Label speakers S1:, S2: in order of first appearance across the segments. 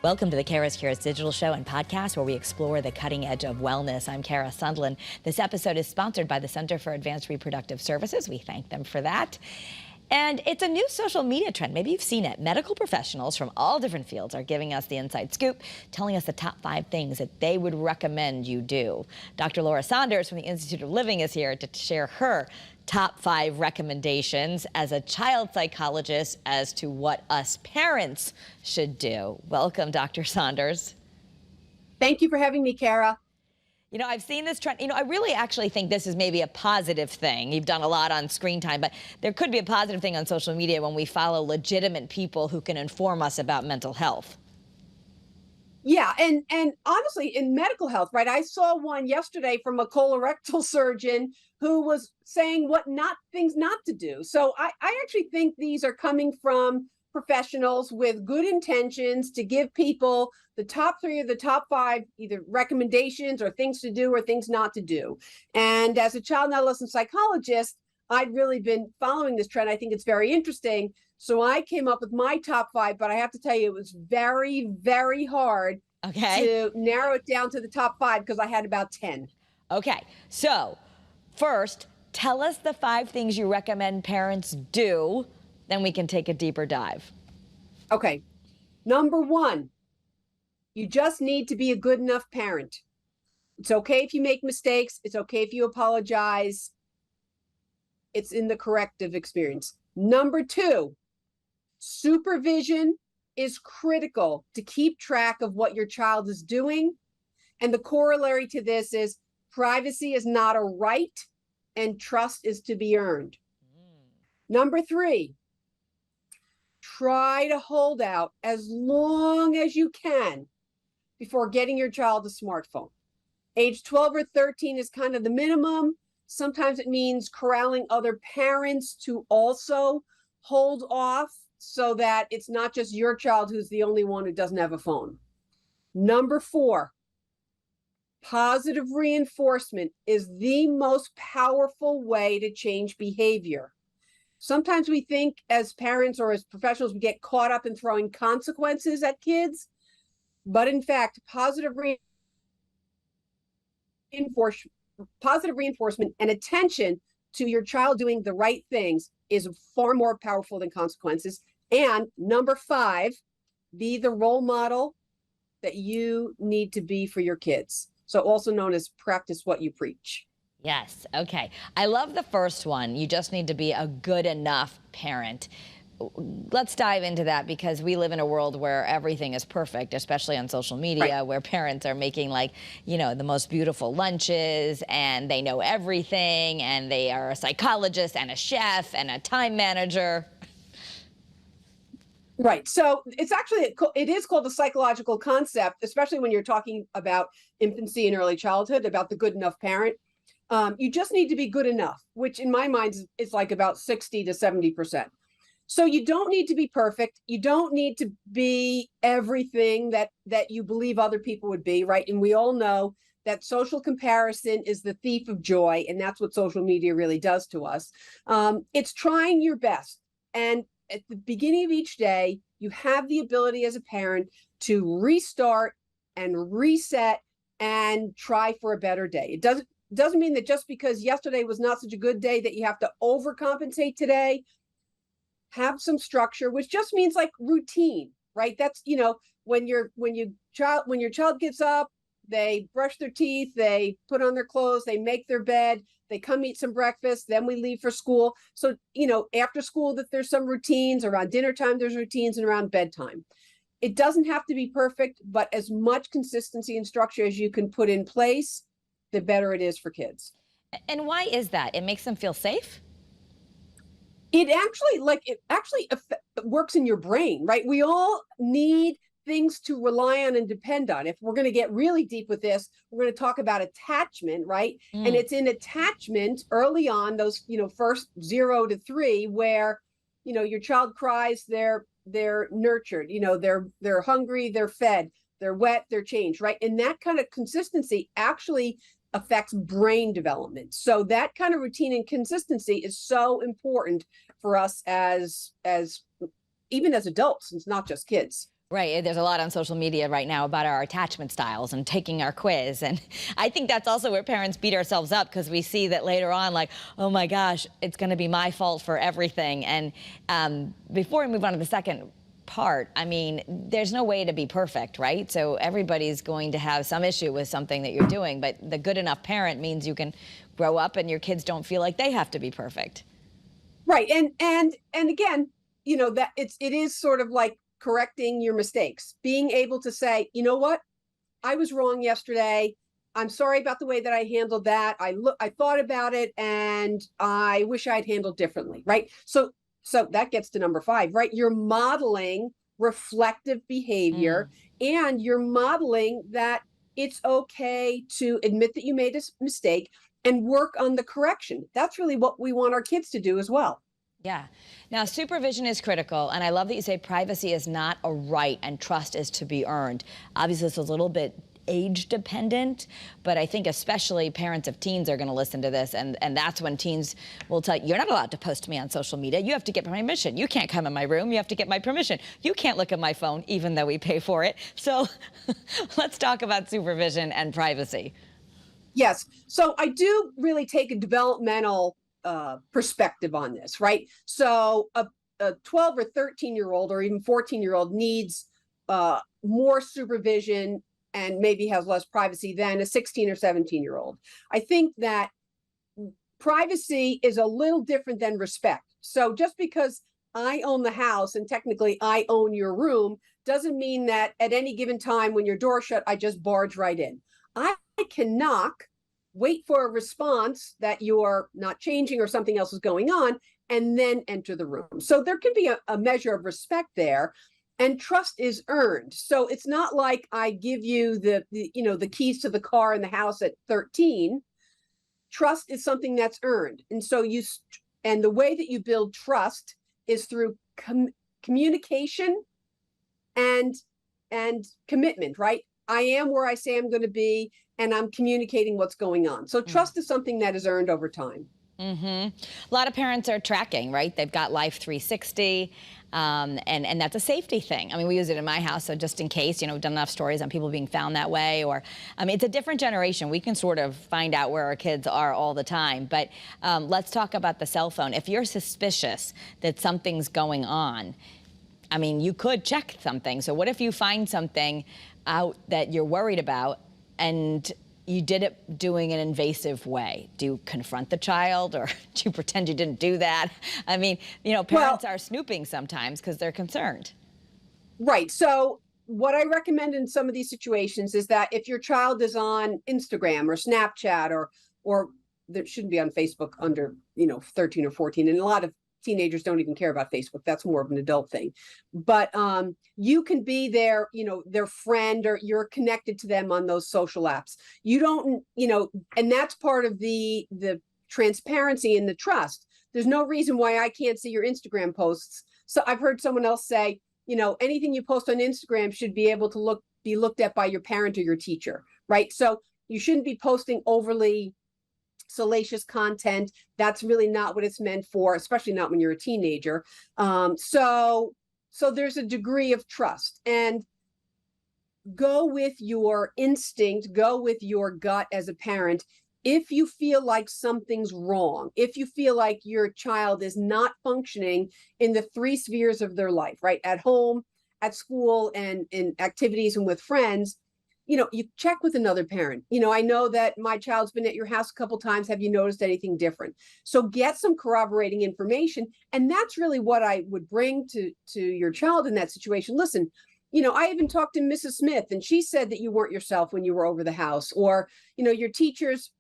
S1: Welcome to the CURES digital show and podcast where we explore the cutting edge of wellness. I'm Kara Sundlin. This episode is sponsored by the Center for Advanced Reproductive Services. We thank them for that. And it's a new social media trend. Maybe you've seen it. Medical professionals from all different fields are giving us the inside scoop, telling us the top 5 things that they would recommend you do. Dr. Laura Saunders from the Institute of Living is here to share her top 5 recommendations as a child psychologist as to what us parents should do. Welcome, Dr. Saunders.
S2: Thank you for having me, Kara.
S1: You know, I've seen this trend. I really actually think this is maybe a positive thing. You've done a lot on screen time, but there could be a positive thing on social media when we follow legitimate people who can inform us about mental health.
S2: Yeah, and honestly, in medical health, right? I saw one yesterday from a colorectal surgeon who was saying things not to do. So I actually think these are coming from professionals with good intentions to give people the top 3 or the top 5, either recommendations or things to do or things not to do. And as a child and adolescent psychologist, I'd really been following this trend. I think it's very interesting. So I came up with my top 5, but I have to tell you, it was very, very hard to narrow it down to the top 5 because I had about 10.
S1: Okay, so first, tell us the 5 things you recommend parents do, then we can take a deeper dive.
S2: Okay, number 1, you just need to be a good enough parent. It's okay if you make mistakes. It's okay if you apologize. It's in the corrective experience. Number 2, supervision is critical to keep track of what your child is doing. And the corollary to this is privacy is not a right and trust is to be earned. Number 3, try to hold out as long as you can before getting your child a smartphone. Age 12 or 13 is kind of the minimum. Sometimes it means corralling other parents to also hold off so that it's not just your child who's the only one who doesn't have a phone. Number 4, positive reinforcement is the most powerful way to change behavior. Sometimes we think as parents or as professionals, we get caught up in throwing consequences at kids. But in fact, positive reinforcement and attention to your child doing the right things is far more powerful than consequences. And number 5, be the role model that you need to be for your kids. So also known as practice what you preach.
S1: Yes, okay. I love the first one. You just need to be a good enough parent. Let's dive into that because we live in a world where everything is perfect, especially on social media, where parents are making the most beautiful lunches and they know everything and they are a psychologist and a chef and a time manager.
S2: Right. So it is called a psychological concept, especially when you're talking about infancy and early childhood, about the good enough parent. You just need to be good enough, which in my mind is like about 60 to 70%. So you don't need to be perfect. You don't need to be everything that you believe other people would be, right? And we all know that social comparison is the thief of joy, and that's what social media really does to us. It's trying your best. And at the beginning of each day, you have the ability as a parent to restart and reset and try for a better day. It doesn't mean that just because yesterday was not such a good day that you have to overcompensate today. Have some structure, which just means like routine, right? That's, when your child gets up, they brush their teeth, they put on their clothes, they make their bed, they come eat some breakfast, then we leave for school. So, after school that there's some routines, around dinner time there's routines, and around bedtime. It doesn't have to be perfect, but as much consistency and structure as you can put in place, the better it is for kids.
S1: And why is that? It makes them feel safe?
S2: It actually works in your brain, right? We all need things to rely on and depend on. If we're going to get really deep with this, we're going to talk about attachment, right? And it's in attachment early on, those, first 0 to 3, where, your child cries, they're nurtured, they're hungry, they're fed, they're wet, they're changed, right? And that kind of consistency actually affects brain development. So that kind of routine and consistency is so important for us as even as adults. It's not just kids.
S1: Right. There's a lot on social media right now about our attachment styles and taking our quiz. And I think that's also where parents beat ourselves up, because we see that later on, like, oh my gosh, it's going to be my fault for everything. And before we move on to the second part, I mean, there's no way to be perfect, right? So everybody's going to have some issue with something that you're doing. But the good enough parent means you can grow up and your kids don't feel like they have to be perfect.
S2: Right. And again, that it is sort of like correcting your mistakes, being able to say, you know what, I was wrong yesterday. I'm sorry about the way that I handled that. I thought about it and I wish I'd handled differently. Right. So that gets to number 5, right? You're modeling reflective behavior, and you're modeling that it's okay to admit that you made a mistake and work on the correction. That's really what we want our kids to do as well.
S1: Yeah. Now, supervision is critical, and I love that you say privacy is not a right and trust is to be earned. Obviously, it's a little bit age dependent, but I think especially parents of teens are going to listen to this, and that's when teens will tell you, you're not allowed to post to me on social media. You have to get my permission. You can't come in my room. You have to get my permission. You can't look at my phone, even though we pay for it. So let's talk about supervision and privacy.
S2: Yes. So I do really take a developmental perspective on this, right? So a 12 or 13-year-old or even 14-year-old needs more supervision and maybe has less privacy than a 16 or 17-year-old. I think that privacy is a little different than respect. So just because I own the house and technically I own your room doesn't mean that at any given time when your door's shut, I just barge right in. I can knock, wait for a response that you're not changing or something else is going on, and then enter the room. So there can be a measure of respect there, and trust is earned. So it's not like I give you the keys to the car in the house at 13. Trust is something that's earned. And so and the way that you build trust is through communication and commitment, right? I am where I say I'm going to be, and I'm communicating what's going on. So trust is something that is earned over time.
S1: A lot of parents are tracking, right? They've got Life 360, and that's a safety thing. I mean, we use it in my house, so just in case, we've done enough stories on people being found that way, or, I mean, it's a different generation. We can sort of find out where our kids are all the time, but let's talk about the cell phone. If you're suspicious that something's going on, I mean, you could check something. So what if you find something out that you're worried about and you did it doing an invasive way? Do you confront the child, or do you pretend you didn't do that? I mean, parents are snooping sometimes because they're concerned.
S2: Right. So what I recommend in some of these situations is that if your child is on Instagram or Snapchat or that shouldn't be on Facebook under, 13 or 14, and a lot of teenagers don't even care about Facebook. That's more of an adult thing. But you can be their friend, or you're connected to them on those social apps. You don't, and that's part of the transparency and the trust. There's no reason why I can't see your Instagram posts. So I've heard someone else say, anything you post on Instagram should be able to be looked at by your parent or your teacher, right? So you shouldn't be posting overly salacious content. That's really not what it's meant for, especially not when you're a teenager. So there's a degree of trust, and go with your instinct, go with your gut as a parent. If you feel like something's wrong, if you feel like your child is not functioning in the 3 spheres of their life, right? At home, at school, and in activities and with friends, you check with another parent. I know that my child's been at your house a couple times. Have you noticed anything different? So get some corroborating information. And that's really what I would bring to your child in that situation. Listen, I even talked to Mrs. Smith, and she said that you weren't yourself when you were over the house, or, your teachers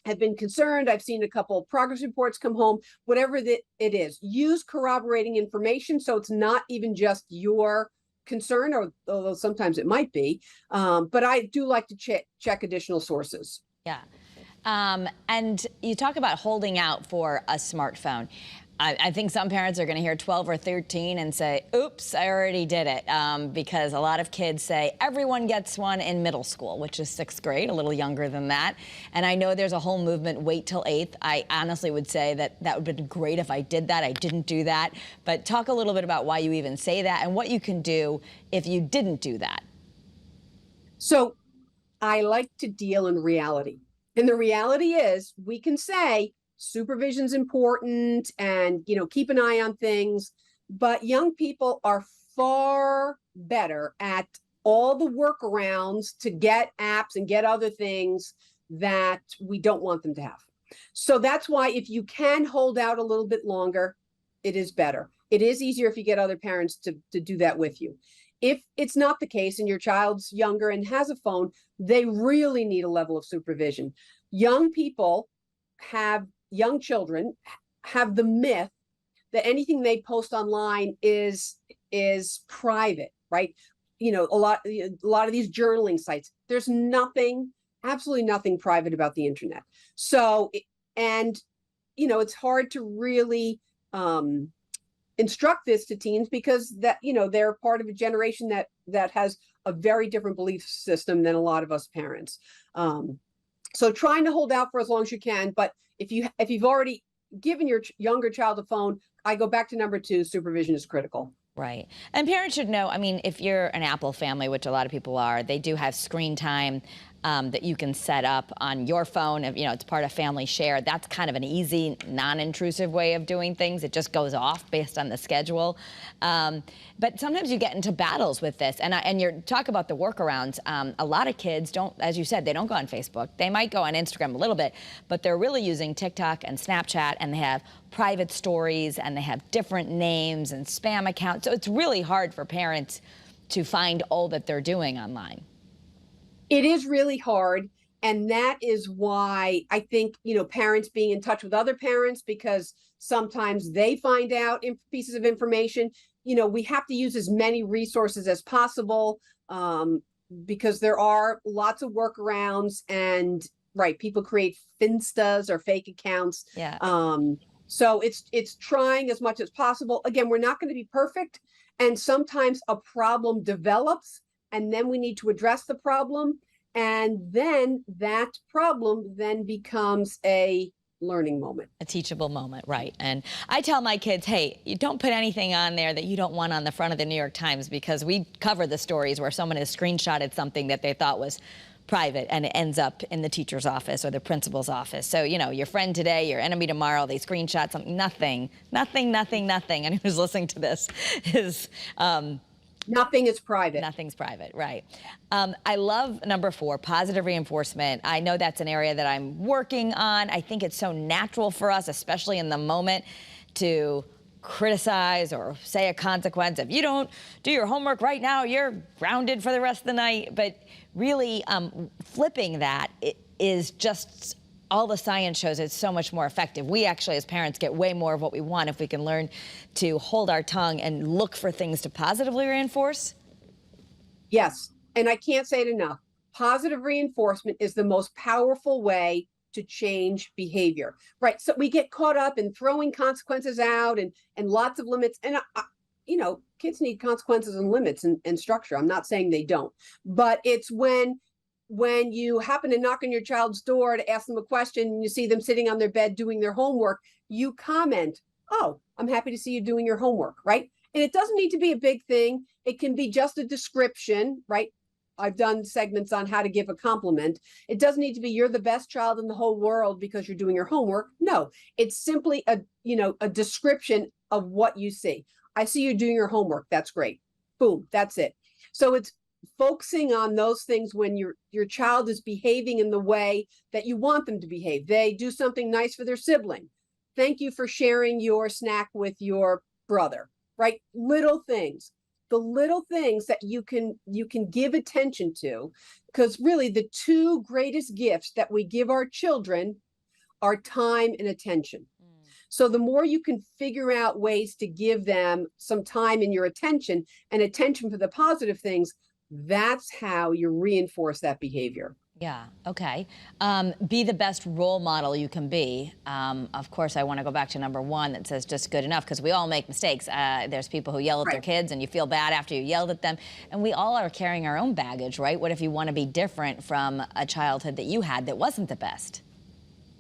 S2: have been concerned. I've seen a couple of progress reports come home, whatever it is. Use corroborating information, so it's not even just your concern, although sometimes it might be, but I do like to check additional sources.
S1: Yeah. And you talk about holding out for a smartphone. I think some parents are going to hear 12 or 13 and say, oops, I already did it. Because a lot of kids say everyone gets one in middle school, which is 6th grade, a little younger than that. And I know there's a whole movement, wait till 8th. I honestly would say that would have been great if I did that. I didn't do that. But talk a little bit about why you even say that and what you can do if you didn't do that.
S2: So I like to deal in reality. And the reality is we can say, supervision's important and, keep an eye on things, but young people are far better at all the workarounds to get apps and get other things that we don't want them to have. So that's why if you can hold out a little bit longer, it is better. It is easier if you get other parents to do that with you. If it's not the case and your child's younger and has a phone, they really need a level of supervision. Young children have the myth that anything they post online is private, right? A lot of these journaling sites, there's absolutely nothing private about the internet. So, it's hard to really instruct this to teens because they're part of a generation that has a very different belief system than a lot of us parents. So trying to hold out for as long as you can, but if you've already given your younger child a phone, I go back to number 2, supervision is critical.
S1: Right. And parents should know, if you're an Apple family, which a lot of people are, they do have screen time that you can set up on your phone. If, it's part of family share. That's kind of an easy, non-intrusive way of doing things. It just goes off based on the schedule. But sometimes you get into battles with this. And you talk about the workarounds. A lot of kids don't, as you said, they don't go on Facebook. They might go on Instagram a little bit, but they're really using TikTok and Snapchat, and they have private stories, and they have different names and spam accounts. So it's really hard for parents to find all that they're doing online.
S2: It is really hard. And that is why I think, parents being in touch with other parents, because sometimes they find out pieces of information. We have to use as many resources as possible because there are lots of workarounds and, right, people create Finstas or fake accounts.
S1: Yeah.
S2: So it's trying as much as possible. Again, we're not going to be perfect. And sometimes a problem develops and then we need to address the problem. And then that problem then becomes a learning moment.
S1: A teachable moment, right. And I tell my kids, hey, you don't put anything on there that you don't want on the front of the New York Times, because we cover the stories where someone has screenshotted something that they thought was private and it ends up in the teacher's office or the principal's office. So, your friend today, your enemy tomorrow, they screenshot something, nothing. And who's listening to this is...
S2: Nothing is private.
S1: Nothing's private, right. I love number 4, positive reinforcement. I know that's an area that I'm working on. I think it's so natural for us, especially in the moment, to criticize or say a consequence. If you don't do your homework right now, you're grounded for the rest of the night. But really flipping that is just... all the science shows it's so much more effective. We actually, as parents, get way more of what we want if we can learn to hold our tongue and look for things to positively reinforce.
S2: Yes, and I can't say it enough. Positive reinforcement is the most powerful way to change behavior, right? So we get caught up in throwing consequences out and lots of limits. And, kids need consequences and limits and structure. I'm not saying they don't, but it's when you happen to knock on your child's door to ask them a question and you see them sitting on their bed doing their homework, you comment, oh, I'm happy to see you doing your homework, right? And it doesn't need to be a big thing. It can be just a description, right? I've done segments on how to give a compliment. It doesn't need to be you're the best child in the whole world because you're doing your homework. No, it's simply a description of what you see. I see you doing your homework. That's great. Boom, that's it. So it's focusing on those things when your child is behaving in the way that you want them to behave. They do something nice for their sibling. Thank you for sharing your snack with your brother, right? Little things. The little things that you can give attention to, because really the 2 greatest gifts that we give our children are time and attention. So the more you can figure out ways to give them some time in your attention and attention for the positive things, that's how you reinforce that behavior.
S1: Yeah, okay. Be the best role model you can be. Of course, I want to go back to number one that says just good enough, because we all make mistakes. There's people who yell at their
S2: Right.
S1: kids and you feel bad after you yelled at them. And we all are carrying our own baggage, right? What if you want to be different from a childhood that you had that wasn't the best?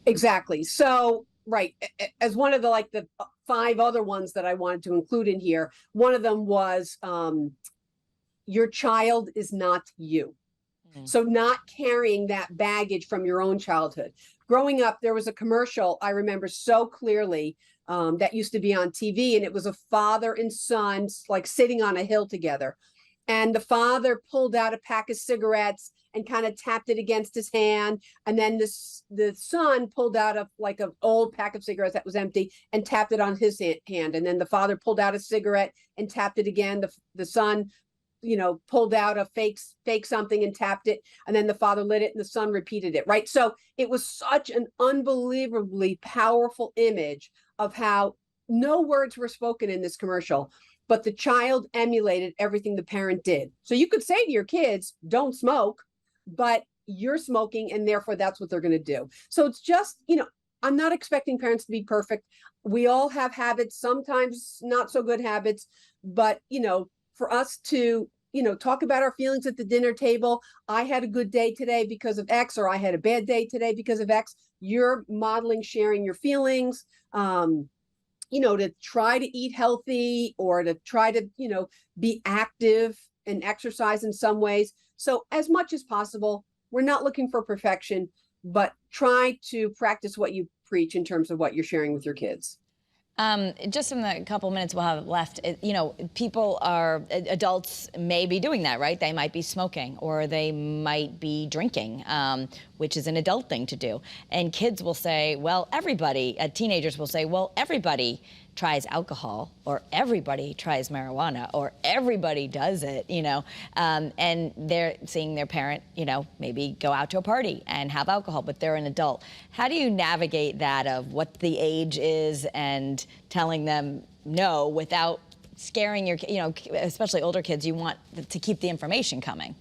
S2: Exactly. So, right, as one of the 5 other ones that I wanted to include in here, one of them was your child is not you. So not carrying that baggage from your own childhood. Growing up, there was a commercial I remember so clearly that used to be on TV, and it was a father and son like sitting on a hill together. And the father pulled out a pack of cigarettes and kind of tapped it against his hand. And then the son pulled out an old pack of cigarettes that was empty and tapped it on his hand. And then the father pulled out a cigarette and tapped it again. The son pulled out a fake something and tapped it, and then the father lit it and the son repeated it, right? So it was such an unbelievably powerful image of how no words were spoken in this commercial, but the child emulated everything the parent did. So you could say to your kids, don't smoke, but you're smoking, and therefore that's what they're going to do. So it's just, I'm not expecting parents to be perfect. We all have habits, sometimes not so good habits, but for us to talk about our feelings at the dinner table. I had a good day today because of X, or I had a bad day today because of X. You're modeling sharing your feelings, to try to eat healthy, or to try to be active and exercise in some ways. So as much as possible, we're not looking for perfection, but try to practice what you preach in terms of what you're sharing with your kids.
S1: Just in the couple minutes we'll have left, adults may be doing that, right? They might be smoking, or they might be drinking, which is an adult thing to do. And kids will say, well, teenagers will say, well, everybody tries alcohol, or everybody tries marijuana, or everybody does it, and they're seeing their parent, maybe go out to a party and have alcohol, but they're an adult. How do you navigate that of what the age is and telling them no without scaring your, especially older kids, you want to keep the information coming?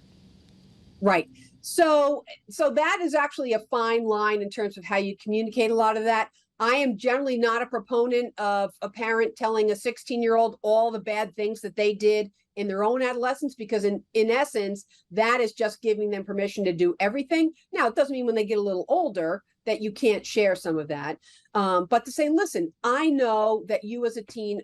S2: Right. So that is actually a fine line in terms of how you communicate a lot of that. I am generally not a proponent of a parent telling a 16-year-old all the bad things that they did in their own adolescence, because in essence, that is just giving them permission to do everything. Now, it doesn't mean when they get a little older that you can't share some of that. But to say, listen, I know that you as a teen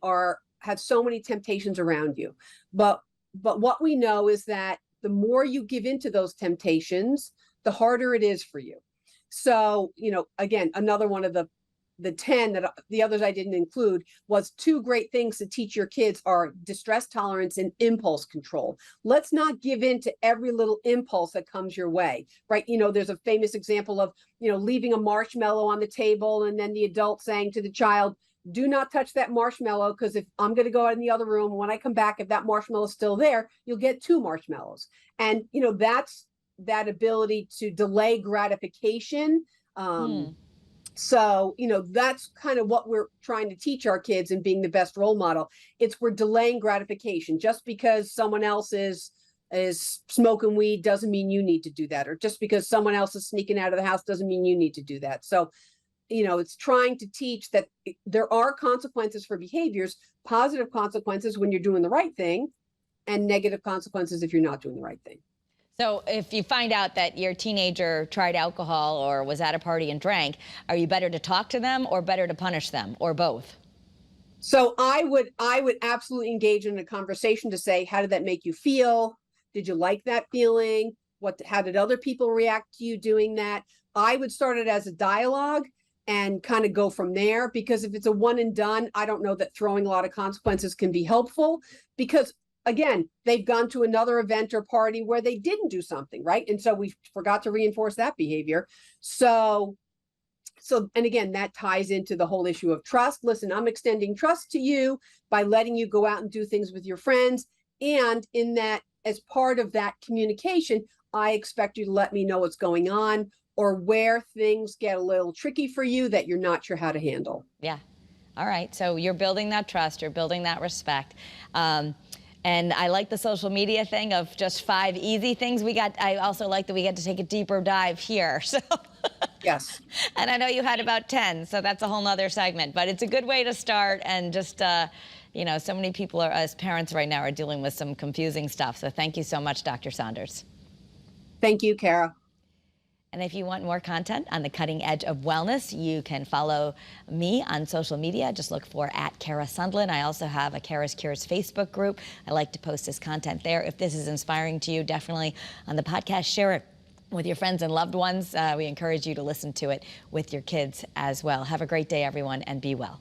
S2: have so many temptations around you. But what we know is that the more you give into those temptations, the harder it is for you. So, again, another one of the 10 that the others I didn't include was 2 great things to teach your kids are distress tolerance and impulse control. Let's not give in to every little impulse that comes your way, right? There's a famous example of, leaving a marshmallow on the table, and then the adult saying to the child, do not touch that marshmallow, because if I'm going to go out in the other room, when I come back, if that marshmallow is still there, you'll get 2 marshmallows. And, that's that ability to delay gratification. So, that's kind of what we're trying to teach our kids in being the best role model. We're delaying gratification. Just because someone else is smoking weed doesn't mean you need to do that. Or just because someone else is sneaking out of the house doesn't mean you need to do that. So, it's trying to teach that there are consequences for behaviors, positive consequences when you're doing the right thing, and negative consequences if you're not doing the right thing.
S1: So if you find out that your teenager tried alcohol or was at a party and drank, are you better to talk to them, or better to punish them, or both?
S2: So I would absolutely engage in a conversation to say, how did that make you feel? Did you like that feeling? How did other people react to you doing that? I would start it as a dialogue and kind of go from there, because if it's a one and done, I don't know that throwing a lot of consequences can be helpful, because again, they've gone to another event or party where they didn't do something, right? And so we forgot to reinforce that behavior. So, and again, that ties into the whole issue of trust. Listen, I'm extending trust to you by letting you go out and do things with your friends. And in that, as part of that communication, I expect you to let me know what's going on, or where things get a little tricky for you that you're not sure how to handle.
S1: Yeah. All right. So you're building that trust, you're building that respect. And I like the social media thing of just 5 easy things. I also like that we get to take a deeper dive here. So
S2: Yes.
S1: and I know you had about 10, so that's a whole nother segment. But it's a good way to start, and just, you know, so many people as parents right now are dealing with some confusing stuff. So thank you so much, Dr. Saunders.
S2: Thank you, Kara.
S1: And if you want more content on the cutting edge of wellness, you can follow me on social media. Just look for @Kara Sundlin. I also have a Kara's Cures Facebook group. I like to post this content there. If this is inspiring to you, definitely on the podcast, share it with your friends and loved ones. We encourage you to listen to it with your kids as well. Have a great day, everyone, and be well.